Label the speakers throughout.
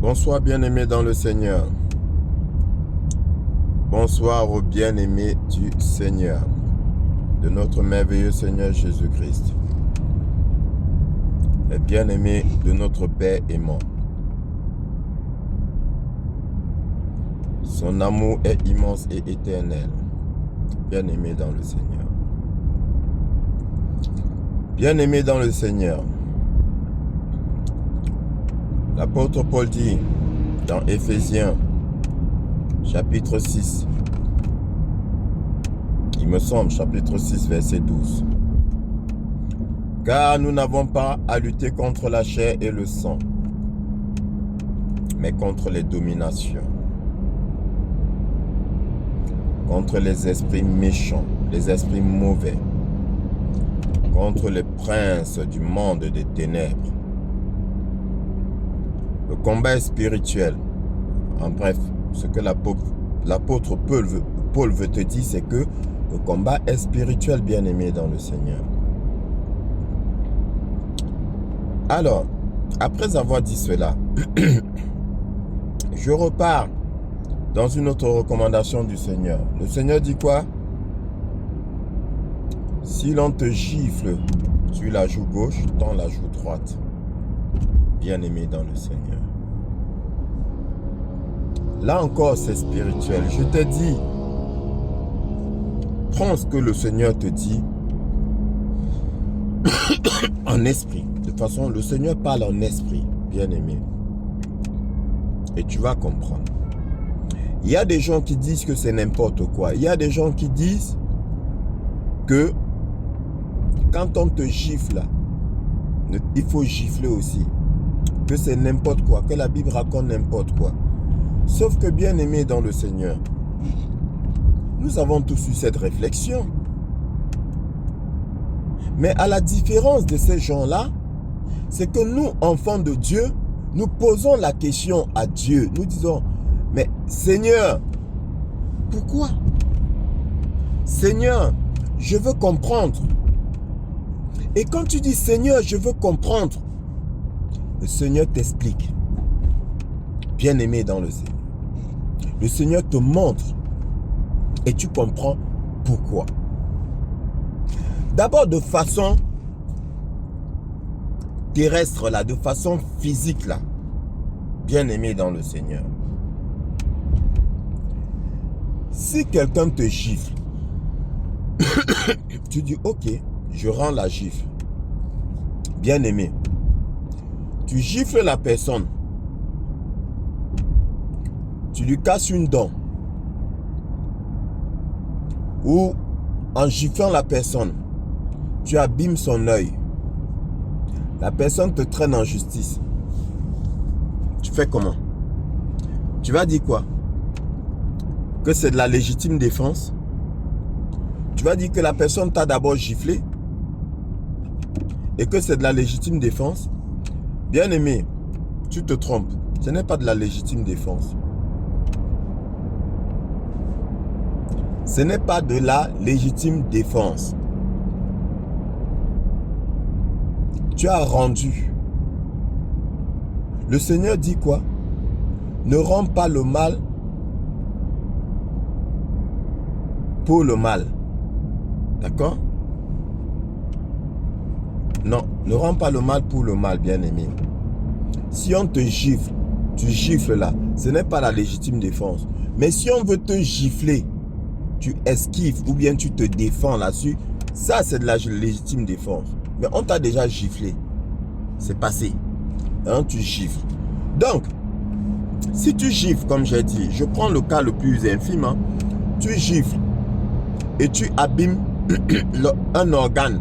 Speaker 1: Bonsoir bien-aimés dans le Seigneur. Bonsoir aux bien-aimés du Seigneur, de notre merveilleux Seigneur Jésus-Christ. Les bien-aimés de notre Père aimant. Son amour est immense et éternel. Bien-aimés dans le Seigneur. Bien-aimés dans le Seigneur. L'apôtre Paul dit dans Éphésiens chapitre 6, il me semble, chapitre 6, verset 12. Car nous n'avons pas à lutter contre la chair et le sang, mais contre les dominations, contre les esprits méchants, les esprits mauvais, contre les princes du monde des ténèbres. Le combat est spirituel. En bref, ce que l'apôtre Paul veut te dire, c'est que le combat est spirituel, bien-aimé dans le Seigneur. Alors, après avoir dit cela, je repars dans une autre recommandation du Seigneur. Le Seigneur dit quoi? Si l'on te gifle sur la joue gauche, tends la joue droite. Bien-aimé dans le Seigneur. Là encore, c'est spirituel. Je t'ai dit, prends ce que le Seigneur te dit en esprit. De toute façon, le Seigneur parle en esprit, bien-aimé. Et tu vas comprendre. Il y a des gens qui disent que c'est n'importe quoi. Il y a des gens qui disent que quand on te gifle, il faut gifler aussi. Que c'est n'importe quoi, que la Bible raconte n'importe quoi. Sauf que, bien-aimé dans le Seigneur, nous avons tous eu cette réflexion. Mais à la différence de ces gens-là, c'est que nous, enfants de Dieu, nous posons la question à Dieu. Nous disons, mais Seigneur, pourquoi? Seigneur, je veux comprendre. Et quand tu dis Seigneur, je veux comprendre, le Seigneur t'explique. Bien-aimé dans le Seigneur. Le Seigneur te montre et tu comprends pourquoi. D'abord de façon terrestre là, de façon physique là. Bien-aimé dans le Seigneur. Si quelqu'un te gifle, tu dis ok, je rends la gifle. Bien-aimé, tu gifles la personne. Tu lui casses une dent. Ou en giflant la personne, tu abîmes son œil. La personne te traîne en justice. Tu fais comment? Tu vas dire quoi? Que c'est de la légitime défense? Tu vas dire que la personne t'a d'abord giflé et que c'est de la légitime défense? Bien-aimé, tu te trompes. Ce n'est pas de la légitime défense. Ce n'est pas de la légitime défense. Tu as rendu. Le Seigneur dit quoi? Ne rends pas le mal pour le mal. D'accord? Non, ne rends pas le mal pour le mal, bien-aimé. Si on te gifle, tu gifles là, ce n'est pas la légitime défense. Mais si on veut te gifler, tu esquives ou bien tu te défends là-dessus, ça c'est de la légitime défense. Mais on t'a déjà giflé. C'est passé. Hein, tu gifles. Donc, si tu gifles, comme j'ai dit, je prends le cas le plus infime, hein, tu gifles et tu abîmes un organe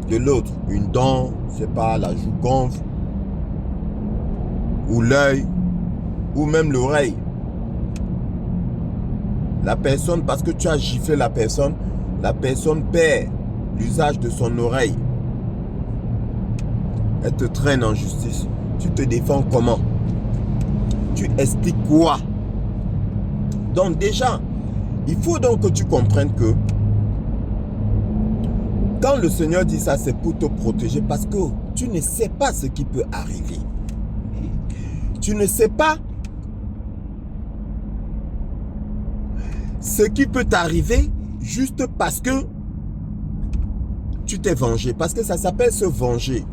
Speaker 1: de l'autre, une dent, je sais pas, la joue gonfle, ou l'œil, ou même l'oreille. La personne, parce que tu as giflé la personne perd l'usage de son oreille. Elle te traîne en justice. Tu te défends comment? Tu expliques quoi? Donc déjà, il faut donc que tu comprennes que quand le Seigneur dit ça, c'est pour te protéger parce que tu ne sais pas ce qui peut arriver. Tu ne sais pas ce qui peut t'arriver juste parce que tu t'es vengé. Parce que ça s'appelle se venger.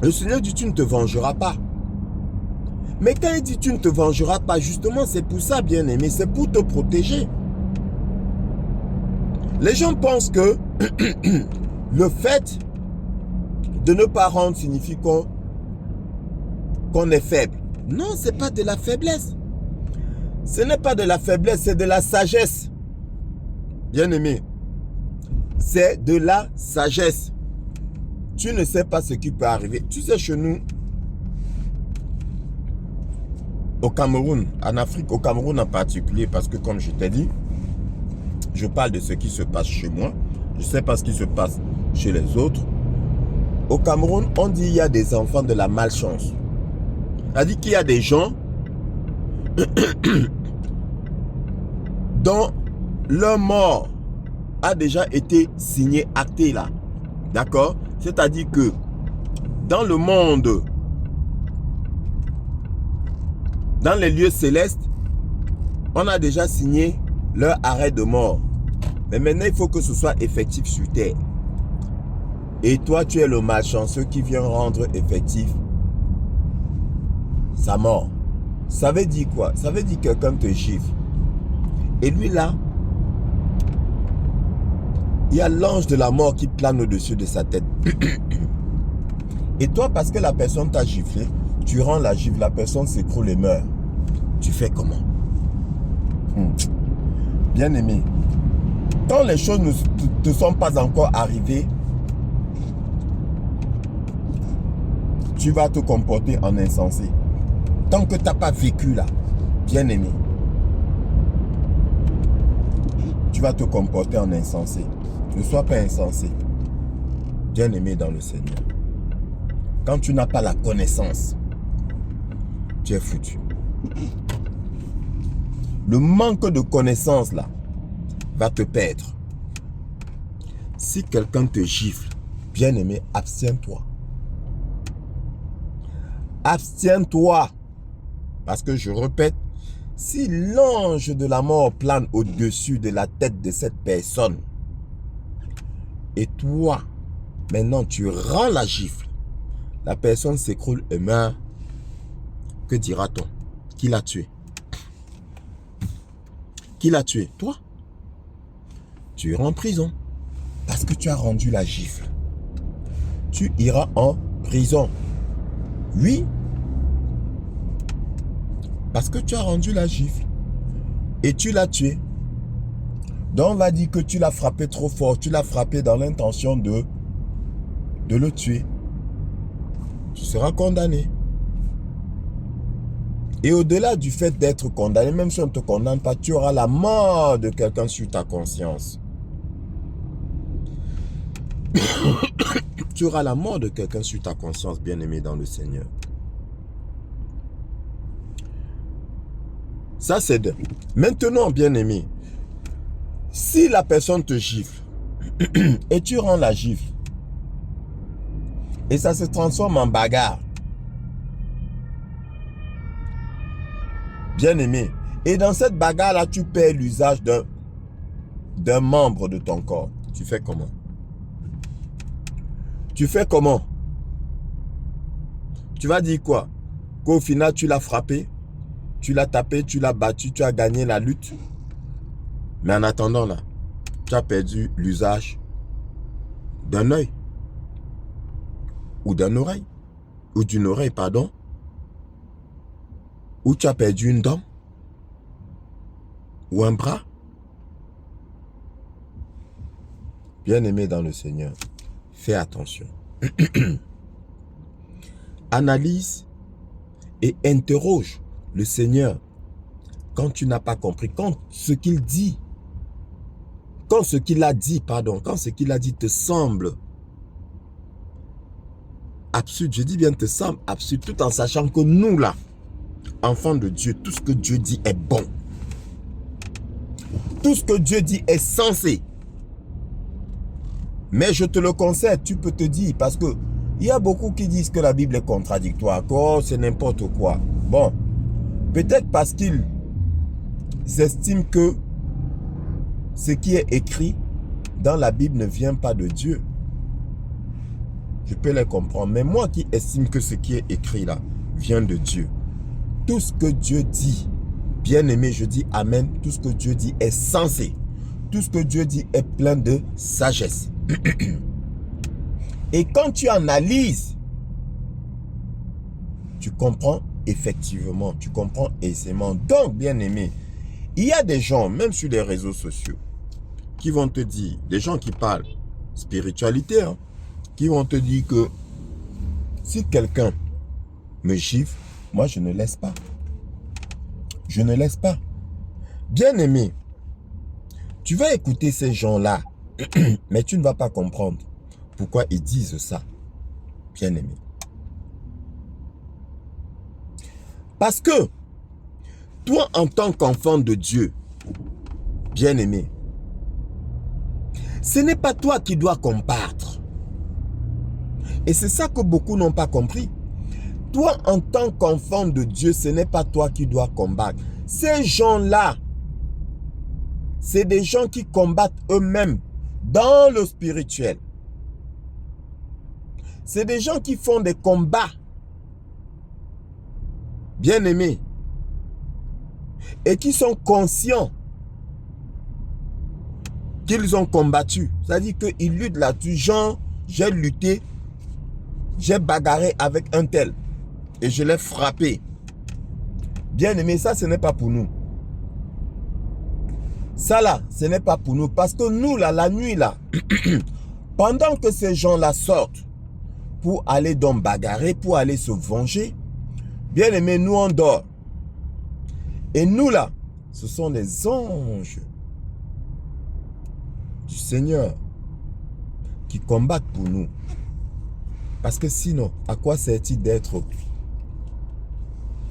Speaker 1: Le Seigneur dit tu ne te vengeras pas. Mais quand il dit tu ne te vengeras pas, justement c'est pour ça, bien-aimé, c'est pour te protéger. Les gens pensent que le fait de ne pas rendre signifie qu'on est faible. Non, ce n'est pas de la faiblesse. Ce n'est pas de la faiblesse, c'est de la sagesse. Bien-aimé, c'est de la sagesse. Tu ne sais pas ce qui peut arriver. Tu sais, chez nous, au Cameroun, en Afrique, au Cameroun en particulier, parce que comme je t'ai dit, je parle de ce qui se passe chez moi. Je ne sais pas ce qui se passe chez les autres. Au Cameroun, on dit qu'il y a des enfants de la malchance. C'est-à-dire qu'il y a des gens dont leur mort a déjà été signée, actée là. D'accord? C'est-à-dire que dans le monde, dans les lieux célestes, on a déjà signé leur arrêt de mort. Mais maintenant, il faut que ce soit effectif sur terre. Et toi, tu es le malchanceux qui vient rendre effectif sa mort. Ça veut dire quoi? Ça veut dire que quelqu'un te gifle. Et lui là, il y a l'ange de la mort qui plane au-dessus de sa tête. Et toi, parce que la personne t'a giflé, tu rends la gifle, la personne s'écroule et meurt. Tu fais comment? Bien-aimé, quand les choses ne te sont pas encore arrivées, tu vas te comporter en insensé. Tant que tu n'as pas vécu là, bien-aimé, tu vas te comporter en insensé. Ne sois pas insensé. Bien-aimé dans le Seigneur. Quand tu n'as pas la connaissance, tu es foutu. Le manque de connaissance là va te perdre. Si quelqu'un te gifle, bien-aimé, abstiens-toi. Abstiens-toi. Parce que je répète, si l'ange de la mort plane au-dessus de la tête de cette personne, et toi, maintenant tu rends la gifle, la personne s'écroule et meurt, que dira-t-on? Qui l'a tué? Qui l'a tué? Toi. Tu iras en prison parce que tu as rendu la gifle. Tu iras en prison. Oui. Parce que tu as rendu la gifle et tu l'as tué. Donc on va dire que tu l'as frappé trop fort. Tu l'as frappé dans l'intention de le tuer. Tu seras condamné. Et au-delà du fait d'être condamné, même si on ne te condamne pas, tu auras la mort de quelqu'un sur ta conscience. Tu auras la mort de quelqu'un sur ta conscience, bien-aimé dans le Seigneur. Ça, c'est de... Maintenant, bien-aimé, si la personne te gifle et tu rends la gifle et ça se transforme en bagarre, bien-aimé, et dans cette bagarre-là, tu perds l'usage d'un membre de ton corps, tu fais comment? Tu fais comment? Tu vas dire quoi? Qu'au final, tu l'as frappé, tu l'as tapé, tu l'as battu, tu as gagné la lutte. Mais en attendant, là, tu as perdu l'usage d'un œil. Ou d'une oreille. Ou d'une oreille, pardon. Ou tu as perdu une dent. Ou un bras. Bien-aimé dans le Seigneur, fais attention. Analyse et interroge le Seigneur quand tu n'as pas compris, quand ce qu'il dit, quand ce qu'il a dit, pardon, quand ce qu'il a dit te semble absurde, je dis bien te semble absurde, tout en sachant que nous là, enfants de Dieu, tout ce que Dieu dit est bon. Tout ce que Dieu dit est censé. Mais je te le conseille, tu peux te dire, parce que Il y a beaucoup qui disent que la Bible est contradictoire, que c'est n'importe quoi. Bon, peut-être parce qu'ils estiment que ce qui est écrit dans la Bible ne vient pas de Dieu. Je peux les comprendre. Mais moi qui estime que ce qui est écrit là vient de Dieu. Tout ce que Dieu dit, bien aimé, je dis amen. Tout ce que Dieu dit est sensé. Tout ce que Dieu dit est plein de sagesse. Et quand tu analyses, tu comprends effectivement, tu comprends aisément. Donc, bien aimé, il y a des gens, même sur les réseaux sociaux, qui vont te dire, des gens qui parlent spiritualité, hein, qui vont te dire que si quelqu'un me gifle, moi je ne laisse pas. Je ne laisse pas. Bien aimé, tu vas écouter ces gens-là, mais tu ne vas pas comprendre pourquoi ils disent ça. Bien aimé. Parce que toi, en tant qu'enfant de Dieu, bien aimé, ce n'est pas toi qui dois combattre. Et c'est ça que beaucoup n'ont pas compris. Toi, en tant qu'enfant de Dieu, ce n'est pas toi qui dois combattre. Ces gens-là, c'est des gens qui combattent eux-mêmes dans le spirituel. C'est des gens qui font des combats. Bien aimés. Et qui sont conscients qu'ils ont combattu. C'est-à-dire qu'ils luttent là, du genre, j'ai lutté, j'ai bagarré avec un tel et je l'ai frappé. Bien aimé, ça ce n'est pas pour nous. Ça là, ce n'est pas pour nous. Parce que nous là, la nuit là, pendant que ces gens-là sortent pour aller donc bagarrer, pour aller se venger, bien aimé, nous on dort. Et nous là, ce sont les anges du Seigneur qui combattent pour nous. Parce que sinon, à quoi sert-il d'être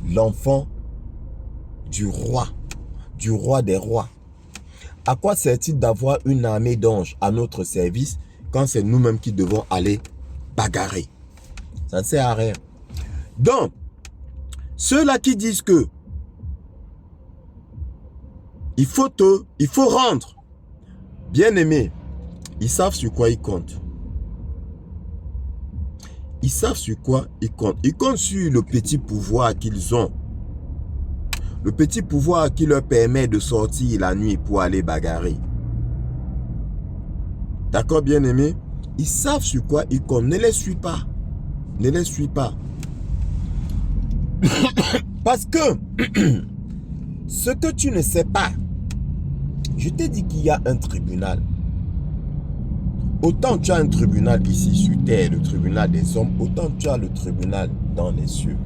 Speaker 1: l'enfant du roi des rois? À quoi sert-il d'avoir une armée d'anges à notre service quand c'est nous-mêmes qui devons aller bagarrer? Ça ne sert à rien. Donc, ceux-là qui disent que il faut rendre, bien aimé, ils savent sur quoi ils comptent. Ils savent sur quoi ils comptent. Ils comptent sur le petit pouvoir qu'ils ont. Le petit pouvoir qui leur permet de sortir la nuit pour aller bagarrer. D'accord, bien aimé? Ils savent sur quoi ils comptent. Ne les suis pas. Ne les suis pas. Parce que ce que tu ne sais pas, je t'ai dit qu'il y a un tribunal. Autant tu as un tribunal ici sur terre, le tribunal des hommes, autant tu as le tribunal dans les cieux.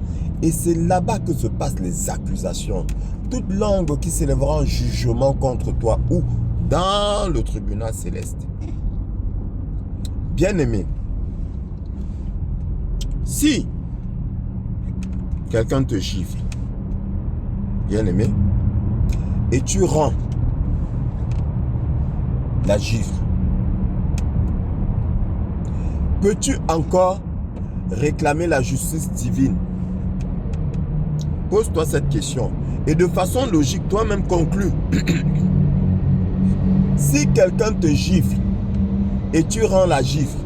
Speaker 1: Et c'est là-bas que se passent les accusations. Toute langue qui s'élèvera en jugement contre toi ou dans le tribunal céleste. Bien-aimé, si quelqu'un te gifle, bien-aimé, et tu rends la gifle, peux-tu encore réclamer la justice divine? Pose-toi cette question. Et de façon logique, toi-même conclus. Si quelqu'un te gifle et tu rends la gifle,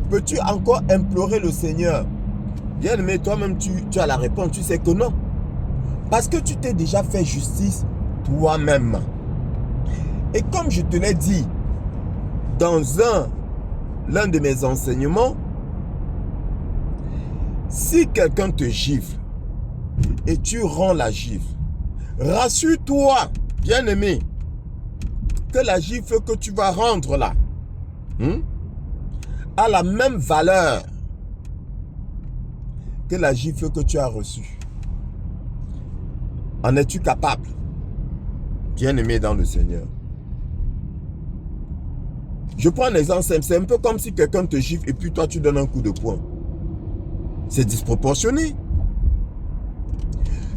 Speaker 1: peux-tu encore implorer le Seigneur? Bien aimé, toi-même tu as la réponse, tu sais que non. Parce que tu t'es déjà fait justice toi-même. Et comme je te l'ai dit dans l'un de mes enseignements, si quelqu'un te gifle et tu rends la gifle, rassure-toi, bien-aimé, que la gifle que tu vas rendre là a la même valeur que la gifle que tu as reçue. En es-tu capable, bien-aimé dans le Seigneur? Je prends un exemple simple. C'est un peu comme si quelqu'un te gifle et puis toi tu donnes un coup de poing. C'est disproportionné.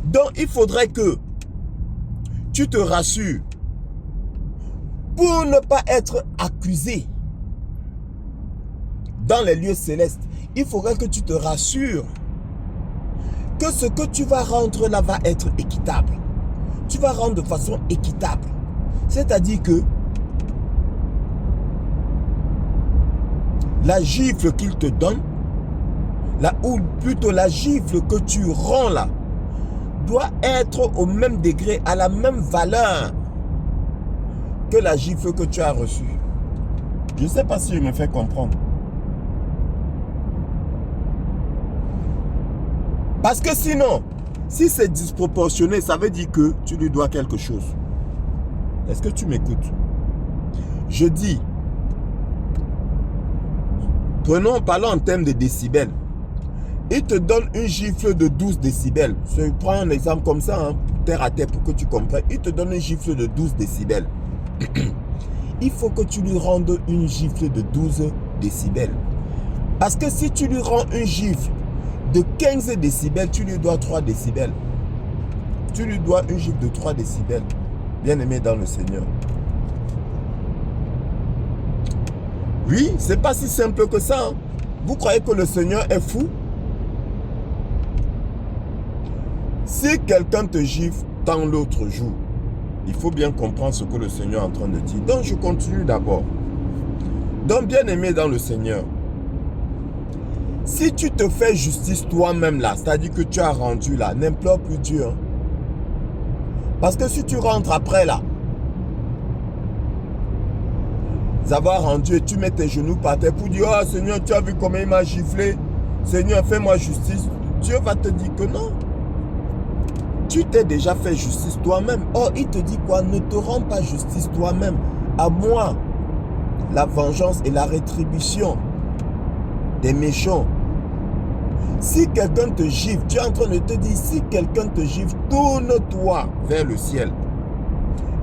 Speaker 1: Donc il faudrait que tu te rassures pour ne pas être accusé dans les lieux célestes. il faudrait que tu te rassures que ce que tu vas rendre là va être équitable. Tu vas rendre de façon équitable. C'est-à-dire que la gifle qu'il te donne, ou plutôt la gifle que tu rends là, doit être au même degré, à la même valeur que la gifle que tu as reçue. Je ne sais pas si je me fais comprendre. Parce que sinon, si c'est disproportionné, ça veut dire que tu lui dois quelque chose. Est-ce que tu m'écoutes? Je dis, parlons en termes de décibels. Il te donne une gifle de 12 décibels. Je prends un exemple comme ça, hein, terre à terre, pour que tu comprennes. Il te donne une gifle de 12 décibels. Il faut que tu lui rendes une gifle de 12 décibels. Parce que si tu lui rends une gifle de 15 décibels, tu lui dois 3 décibels. Tu lui dois une gifle de 3 décibels. Bien-aimé dans le Seigneur. Oui, c'est pas si simple que ça. Hein. Vous croyez que le Seigneur est fou? Si quelqu'un te gifle tant l'autre jour, il faut bien comprendre ce que le Seigneur est en train de dire. Donc je continue d'abord. Donc bien-aimé dans le Seigneur, si tu te fais justice toi-même là, c'est-à-dire que tu as rendu là, n'implore plus Dieu. Hein. Parce que si tu rentres après là, avoir rendu et tu mets tes genoux par terre pour dire, oh Seigneur, tu as vu comment il m'a giflé, Seigneur, fais-moi justice. Dieu va te dire que non. Tu t'es déjà fait justice toi-même. Or, il te dit quoi? Ne te rends pas justice toi-même. À moi, la vengeance et la rétribution des méchants. Si quelqu'un te gifle, tu es en train de te dire, si quelqu'un te gifle, tourne-toi vers le ciel.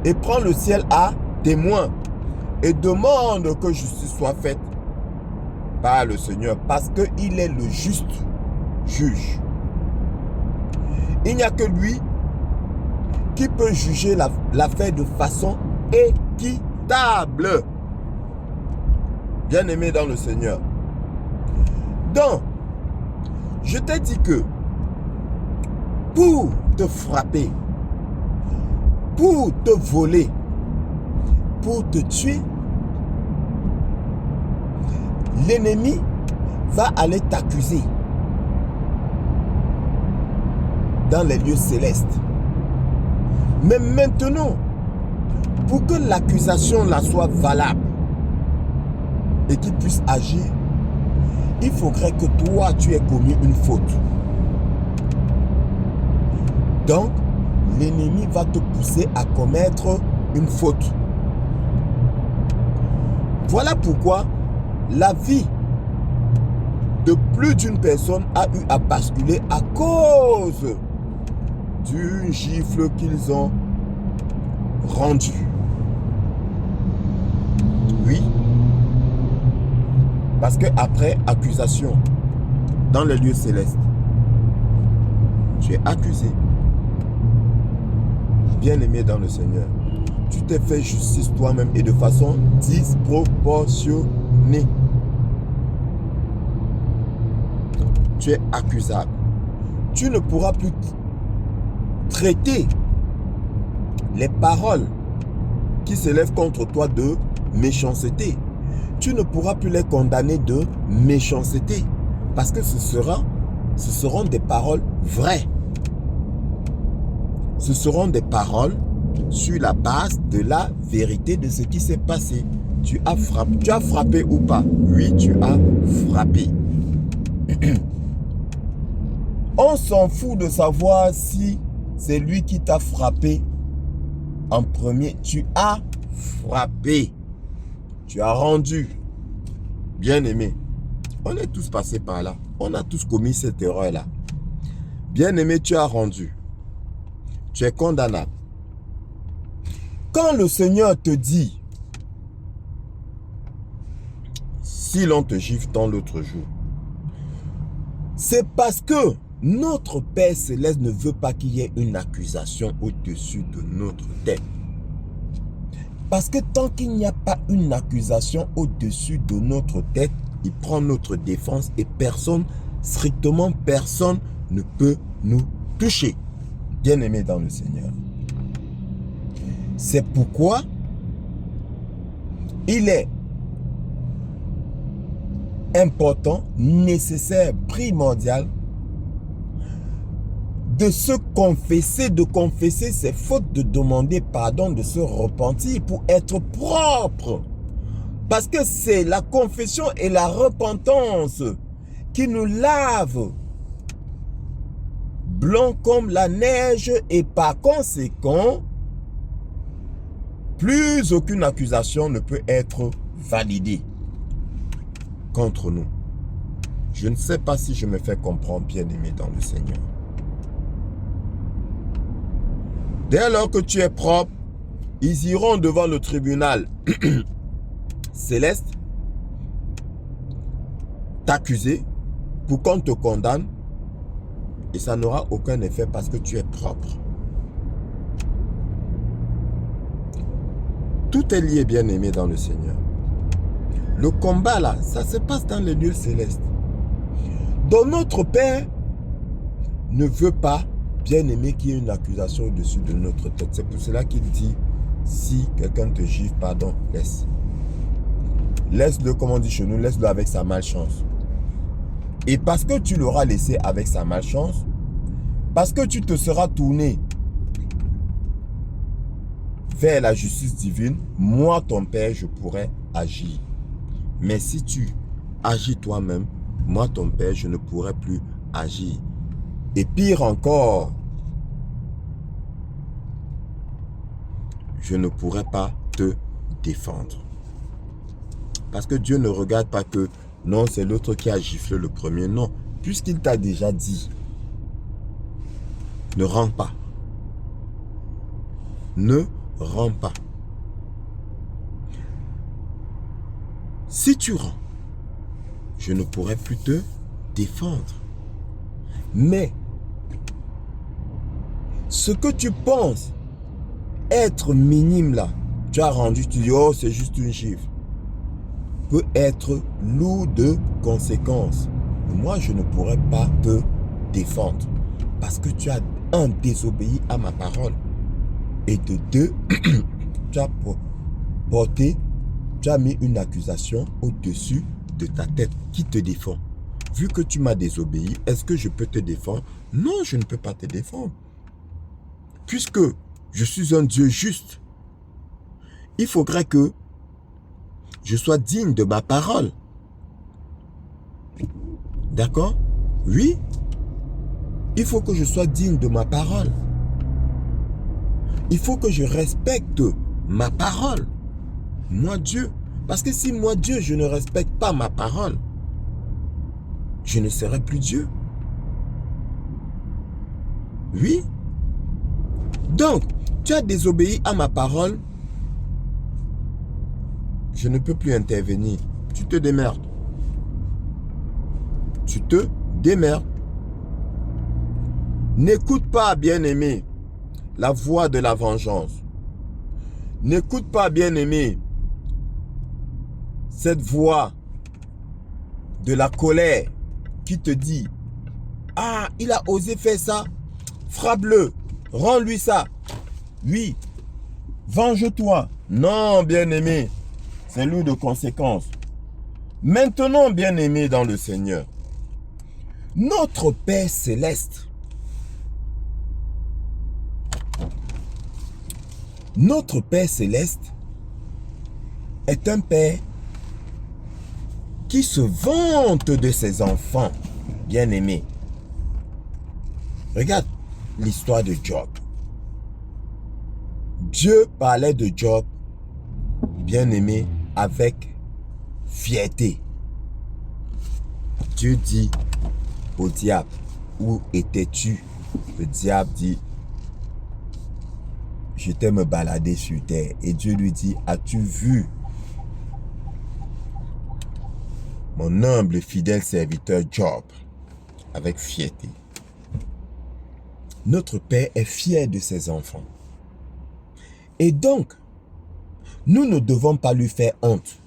Speaker 1: Et prends le ciel à témoin. Et demande que justice soit faite par le Seigneur. Parce qu'il est le juste juge. Il n'y a que lui qui peut juger l'affaire de façon équitable. Bien-aimé dans le Seigneur. Donc, je t'ai dit que pour te frapper, pour te voler, pour te tuer, l'ennemi va aller t'accuser dans les lieux célestes. Mais maintenant, pour que l'accusation là soit valable et qu'il puisse agir, il faudrait que toi tu aies commis une faute. Donc, l'ennemi va te pousser à commettre une faute. Voilà pourquoi la vie de plus d'une personne a eu à basculer à cause d'une gifle qu'ils ont rendue. Oui. Parce que après accusation, dans les lieux célestes, tu es accusé. Bien-aimé dans le Seigneur, tu t'es fait justice toi-même et de façon disproportionnée. Tu es accusable. Tu ne pourras plus traiter les paroles qui s'élèvent contre toi de méchanceté. Tu ne pourras plus les condamner de méchanceté. Parce que ce seront des paroles vraies. Ce seront des paroles sur la base de la vérité de ce qui s'est passé. Tu as frappé ou pas? Oui, tu as frappé. On s'en fout de savoir si c'est lui qui t'a frappé en premier. Tu as frappé. Tu as rendu. Bien-aimé. On est tous passés par là. On a tous commis cette erreur-là. Bien-aimé, tu as rendu. Tu es condamnable. Quand le Seigneur te dit, si l'on te gifle tant l'autre jour, c'est parce que notre Père Céleste ne veut pas qu'il y ait une accusation au-dessus de notre tête. Parce que tant qu'il n'y a pas une accusation au-dessus de notre tête, il prend notre défense et personne, strictement personne, ne peut nous toucher. Bien-aimés dans le Seigneur. C'est pourquoi il est important, nécessaire, primordial de se confesser, de confesser ses fautes, de demander pardon, de se repentir pour être propre. Parce que c'est la confession et la repentance qui nous lavent blanc comme la neige et par conséquent, plus aucune accusation ne peut être validée contre nous. Je ne sais pas si je me fais comprendre, bien-aimé dans le Seigneur. Dès lors que tu es propre, ils iront devant le tribunal céleste t'accuser pour qu'on te condamne et ça n'aura aucun effet parce que tu es propre. Tout est lié, bien-aimé dans le Seigneur. Le combat là, ça se passe dans les lieux célestes. Donc notre Père ne veut pas, bien-aimé, qu'il y ait une accusation au-dessus de notre tête. C'est pour cela qu'il dit, si quelqu'un te gifle, pardon, laisse. Laisse-le, comme on dit chez nous, laisse-le avec sa malchance. Et parce que tu l'auras laissé avec sa malchance, parce que tu te seras tourné vers la justice divine, moi, ton Père, je pourrais agir. Mais si tu agis toi-même, moi, ton Père, je ne pourrais plus agir. Et pire encore, je ne pourrais pas te défendre. Parce que Dieu ne regarde pas que, non, c'est l'autre qui a giflé le premier. Non, puisqu'il t'a déjà dit, ne rends pas. Ne rends pas. Si tu rends, je ne pourrai plus te défendre. Mais, ce que tu penses être minime là, tu as rendu, tu dis, oh, c'est juste une gifle, peut être lourd de conséquences. Moi, je ne pourrais pas te défendre parce que tu as, un, désobéi à ma parole et de deux, tu as porté, tu as mis une accusation au-dessus de ta tête. Qui te défend? Vu que tu m'as désobéi, est-ce que je peux te défendre? Non, je ne peux pas te défendre. Puisque je suis un Dieu juste, il faudrait que je sois digne de ma parole. D'accord? Oui. Il faut que je sois digne de ma parole. Il faut que je respecte ma parole. Moi, Dieu. Parce que si moi, Dieu, je ne respecte pas ma parole, je ne serai plus Dieu. Oui. Donc, tu as désobéi à ma parole. Je ne peux plus intervenir. Tu te démerdes. Tu te démerdes. N'écoute pas, bien-aimé, la voix de la vengeance. N'écoute pas, bien-aimé, cette voix de la colère qui te dit, ah, il a osé faire ça, frappe-le, rends-lui ça. Oui, venge-toi. Non, bien-aimé, c'est lourd de conséquences. Maintenant, bien-aimé dans le Seigneur, notre Père céleste, notre Père céleste est un Père qui se vante de ses enfants bien-aimés. Regarde l'histoire de Job. Dieu parlait de Job, bien-aimé, avec fierté. Dieu dit au diable, où étais-tu? Le diable dit, j'étais me balader sur terre. Et Dieu lui dit, as-tu vu mon humble et fidèle serviteur Job? Avec fierté. Notre Père est fier de ses enfants. Et donc, nous ne devons pas lui faire honte.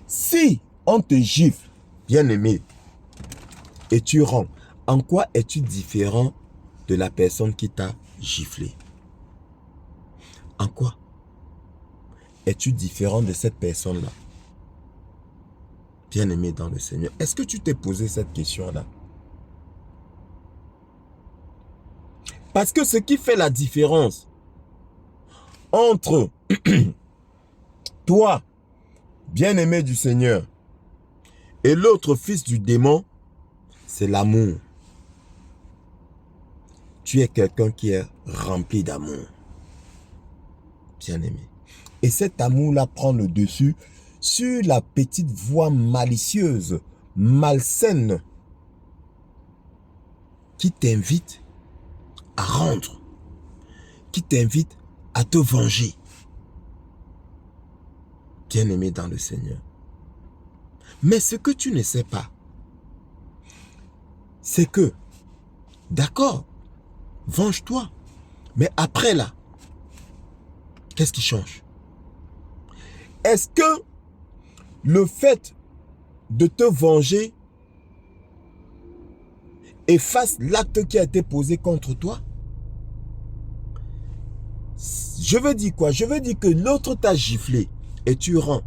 Speaker 1: Si On te gifle, bien-aimé, et tu rends. En quoi es-tu différent de la personne qui t'a giflé? En quoi es-tu différent de cette personne-là? Bien-aimé dans le Seigneur, est-ce que tu t'es posé cette question-là? Parce que ce qui fait la différence entre toi, bien-aimé du Seigneur, et l'autre fils du démon, c'est l'amour. Tu es quelqu'un qui est rempli d'amour, bien-aimé. Et cet amour-là prend le dessus sur la petite voix malicieuse, malsaine, qui t'invite à rendre, qui t'invite à te venger. Bien-aimé dans le Seigneur. Mais ce que tu ne sais pas, c'est que, d'accord, venge-toi. Mais après là, qu'est-ce qui change? Est-ce que le fait de te venger efface l'acte qui a été posé contre toi? Je veux dire quoi? Je veux dire que l'autre t'a giflé et tu rends.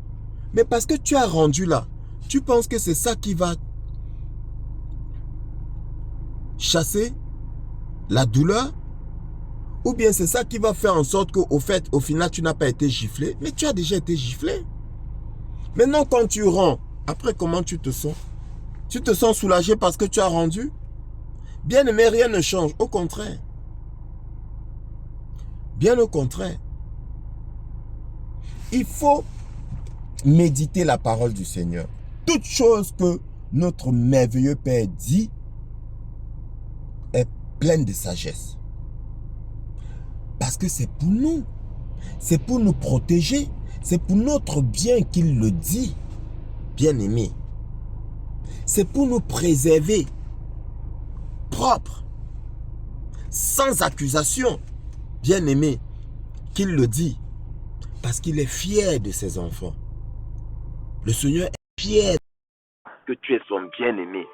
Speaker 1: Mais parce que tu as rendu là, tu penses que c'est ça qui va chasser la douleur? Ou bien c'est ça qui va faire en sorte qu'au fait, au final, tu n'as pas été giflé? Mais tu as déjà été giflé. Maintenant, quand tu rends, après, comment tu te sens? Tu te sens soulagé parce que tu as rendu? Bien aimé, rien ne change. Au contraire. Bien au contraire. Il faut méditer la parole du Seigneur. Toute chose que notre merveilleux Père dit est pleine de sagesse. Parce que c'est pour nous. C'est pour nous protéger. C'est pour notre bien qu'il le dit. Bien-aimé. C'est pour nous préserver. Propre. Sans accusation. Bien-aimé. Qu'il le dit. Parce qu'il est fier de ses enfants. Le Seigneur est fier que tu es son bien-aimé.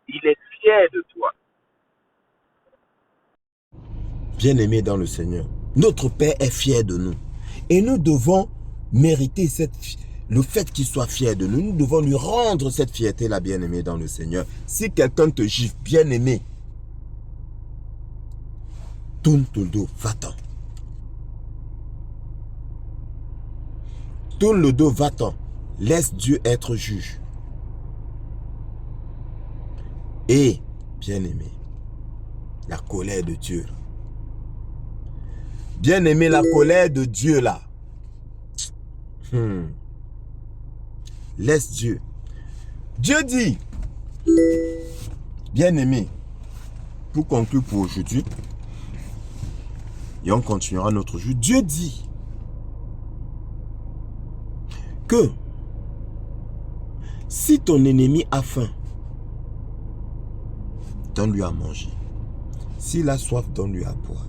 Speaker 1: Il est fier de toi. Bien-aimé dans le Seigneur. Notre Père est fier de nous. Et nous devons mériter le fait qu'il soit fier de nous. Nous devons lui rendre cette fierté-là, bien-aimé dans le Seigneur. Si quelqu'un te gifle, bien-aimé, tourne le dos, va-t'en. Tourne le dos, va-t'en. Laisse Dieu être juge. Et, bien-aimé, la colère de Dieu. Bien-aimé, la colère de Dieu là. Laisse Dieu. Dieu dit, bien-aimé, pour conclure pour aujourd'hui, et on continuera notre jour, Dieu dit que si ton ennemi a faim, donne-lui à manger. S'il a soif, donne-lui à boire.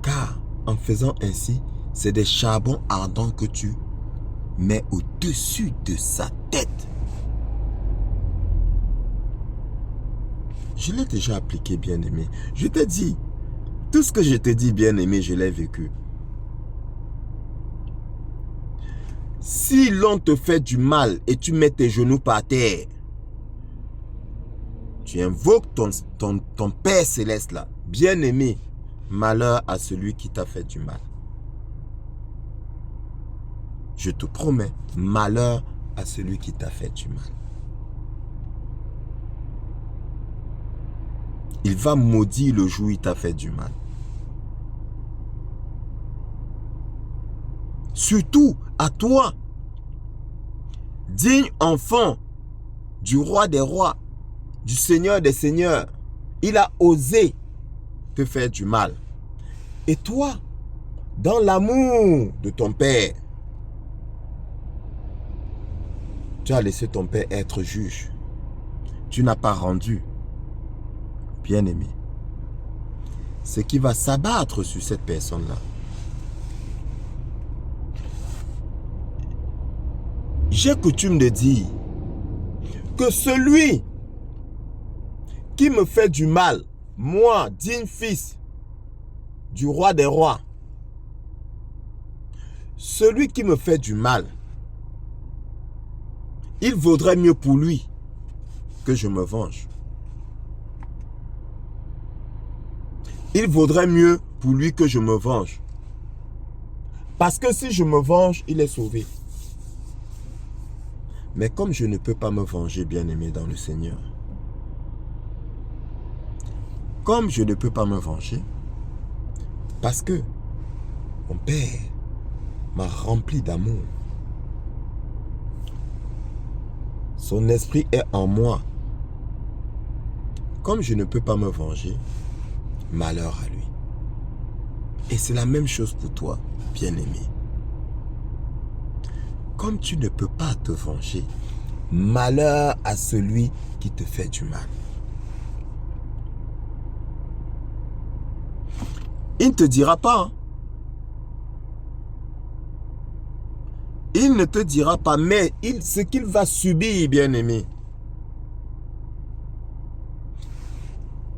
Speaker 1: Car en faisant ainsi, c'est des charbons ardents que tu mets au-dessus de sa tête. Je l'ai déjà appliqué, bien-aimé. Je t'ai dit, tout ce que je te dis, bien-aimé, je l'ai vécu. Si l'on te fait du mal et tu mets tes genoux par terre, tu invoques ton Père Céleste là. Bien-aimé, malheur à celui qui t'a fait du mal. Je te promets, malheur à celui qui t'a fait du mal. Il va maudire le jour où il t'a fait du mal. Surtout à toi, digne enfant du roi des rois, du Seigneur des seigneurs. Il a osé te faire du mal. Et toi, dans l'amour de ton Père, tu as laissé ton Père être juge. Tu n'as pas rendu. Bien-aimé, ce qui va s'abattre sur cette personne-là, j'ai coutume de dire que celui qui me fait du mal, moi, digne fils du roi des rois, celui qui me fait du mal, il vaudrait mieux pour lui que je me venge. Il vaudrait mieux pour lui que je me venge. Parce que si je me venge, il est sauvé. Mais comme je ne peux pas me venger, bien-aimé dans le Seigneur, comme je ne peux pas me venger, parce que mon Père m'a rempli d'amour. Son esprit est en moi. Comme je ne peux pas me venger, malheur à lui. Et c'est la même chose pour toi, bien-aimé. Comme tu ne peux pas te venger, malheur à celui qui te fait du mal. Il ne te dira pas. Hein. Il ne te dira pas, mais ce qu'il va subir, bien-aimé.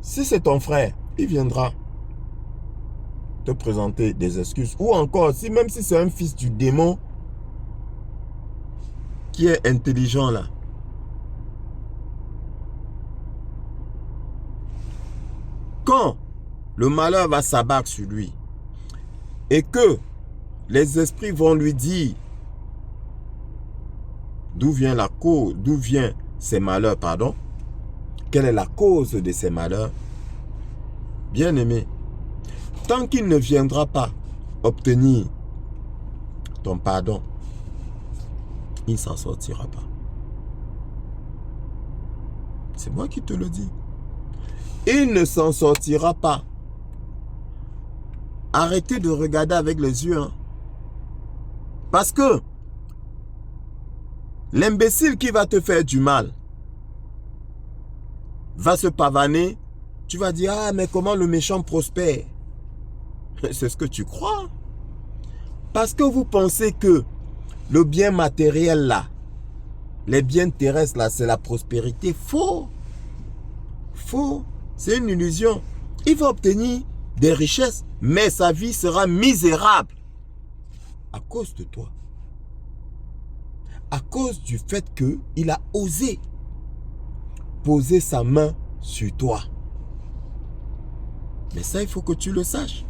Speaker 1: Si c'est ton frère, il viendra te présenter des excuses. Ou encore, même si c'est un fils du démon qui est intelligent là. Quand le malheur va s'abattre sur lui et que les esprits vont lui dire d'où vient la cause, d'où vient ces malheurs, pardon, quelle est la cause de ces malheurs, bien-aimé, tant qu'il ne viendra pas obtenir ton pardon, il ne s'en sortira pas. C'est moi qui te le dis. Il ne s'en sortira pas. Arrêtez de regarder avec les yeux. Hein. Parce que l'imbécile qui va te faire du mal va se pavaner. Tu vas dire, ah, mais comment le méchant prospère? C'est ce que tu crois. Parce que vous pensez que le bien matériel là, les biens terrestres là, c'est la prospérité. Faux. Faux. C'est une illusion. Il va obtenir des richesses, mais sa vie sera misérable. À cause de toi. À cause du fait qu'il a osé poser sa main sur toi. Mais ça, il faut que tu le saches.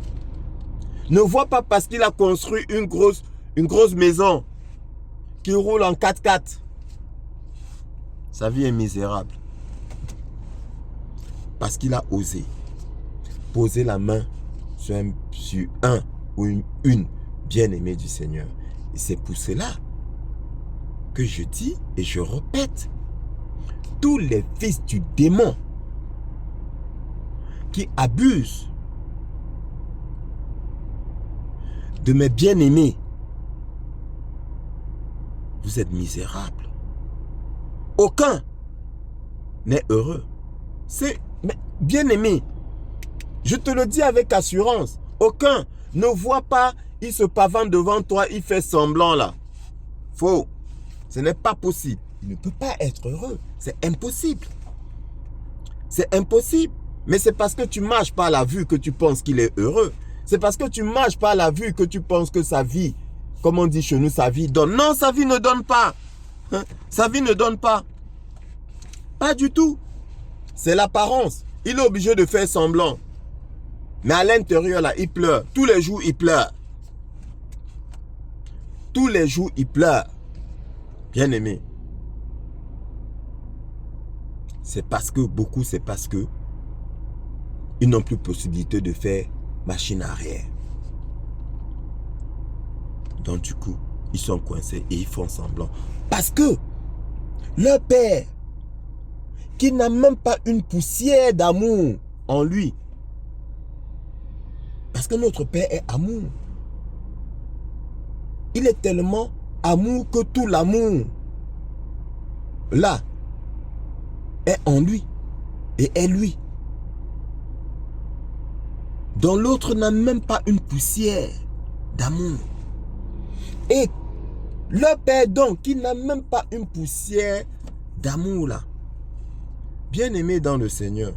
Speaker 1: Ne vois pas parce qu'il a construit une grosse maison qui roule en 4x4. Sa vie est misérable. Parce qu'il a osé poser la main sur un ou une bien-aimée du Seigneur. Et c'est pour cela que je dis et je répète, tous les fils du démon qui abusent de mes bien-aimés, vous êtes misérables. Aucun n'est heureux. C'est bien-aimé. Je te le dis avec assurance. Aucun ne voit pas, il se pavane devant toi, il fait semblant là. Faux. Ce n'est pas possible. Il ne peut pas être heureux. C'est impossible. C'est impossible. Mais c'est parce que tu marches par la vue que tu penses qu'il est heureux. C'est parce que tu marches par la vue que tu penses que sa vie, comme on dit chez nous, sa vie donne. Non, sa vie ne donne pas. Hein? Sa vie ne donne pas. Pas du tout. C'est l'apparence. Il est obligé de faire semblant. Mais à l'intérieur, là, il pleure. Tous les jours, il pleure. Tous les jours, il pleure. Bien-aimé. C'est parce que ils n'ont plus possibilité de faire machine arrière. Donc du coup, ils sont coincés et ils font semblant. Parce que leur père, qui n'a même pas une poussière d'amour en lui. Parce que notre père est amour. Il est tellement amour que tout l'amour, là, est en lui et est lui. Dont l'autre n'a même pas une poussière d'amour. Et Leur père donc, qui n'a même pas une poussière d'amour là. Bien-aimé dans le Seigneur,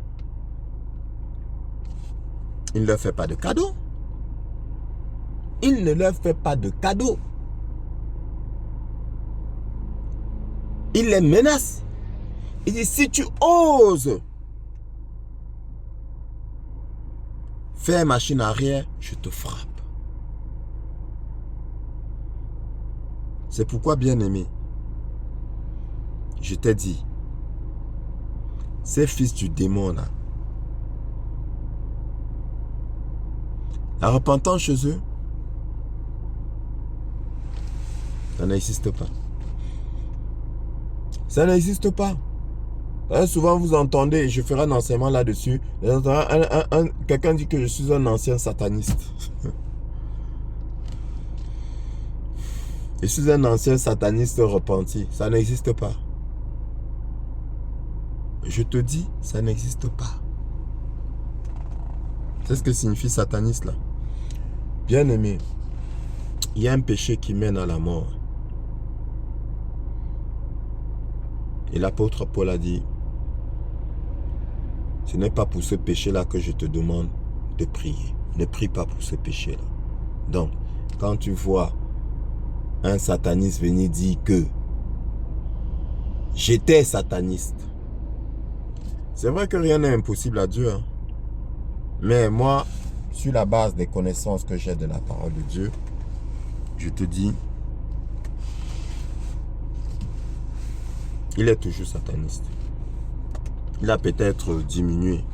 Speaker 1: il ne leur fait pas de cadeau. Il ne leur fait pas de cadeau. Il les menace. Il dit, si tu oses faire machine arrière, je te frappe. C'est pourquoi, bien-aimé, je t'ai dit, ces fils du démon là, la repentance chez eux, ça n'existe pas. Ça n'existe pas. Souvent vous entendez, je ferai un enseignement là-dessus, quelqu'un dit que je suis un ancien sataniste. Je suis un ancien sataniste repenti. Ça n'existe pas. Je te dis, ça n'existe pas. C'est ce que signifie sataniste là. Bien-aimé, il y a un péché qui mène à la mort. Et l'apôtre Paul a dit, ce n'est pas pour ce péché-là que je te demande de prier. Ne prie pas pour ce péché-là. Donc, quand tu vois un sataniste venir dire que j'étais sataniste, c'est vrai que rien n'est impossible à Dieu. Hein? Mais moi, sur la base des connaissances que j'ai de la parole de Dieu, je te dis, il est toujours sataniste. Il a peut-être diminué.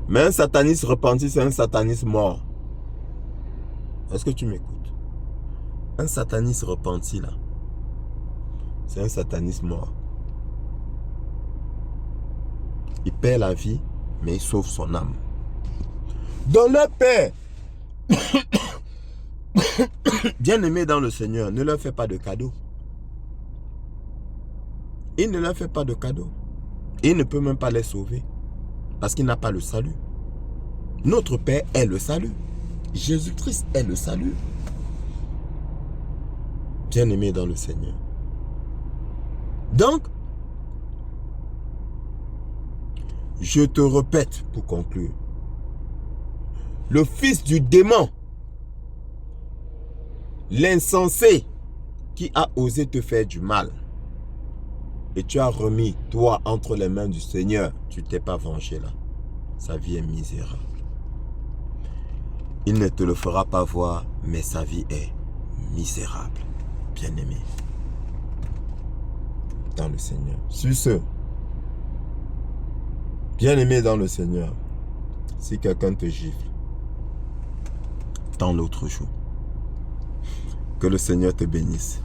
Speaker 1: Mais un sataniste repenti, c'est un sataniste mort. Est-ce que tu m'écoutes? Un sataniste repenti, là, c'est un sataniste mort. Il perd la vie, mais il sauve son âme. Dans leur père, bien-aimé dans le Seigneur, ne leur fait pas de cadeau. Il ne leur fait pas de cadeau. Il ne peut même pas les sauver. Parce qu'il n'a pas le salut. Notre Père est le salut. Jésus-Christ est le salut. Bien-aimé dans le Seigneur. Donc, je te répète pour conclure. Le fils du démon, l'insensé qui a osé te faire du mal, et tu as remis toi entre les mains du Seigneur, tu ne t'es pas vengé là. Sa vie est misérable. Il ne te le fera pas voir, mais sa vie est misérable. Bien-aimé dans le Seigneur. Sur ce, bien-aimé dans le Seigneur, si quelqu'un te gifle, tends l'autre joue. Que le Seigneur te bénisse.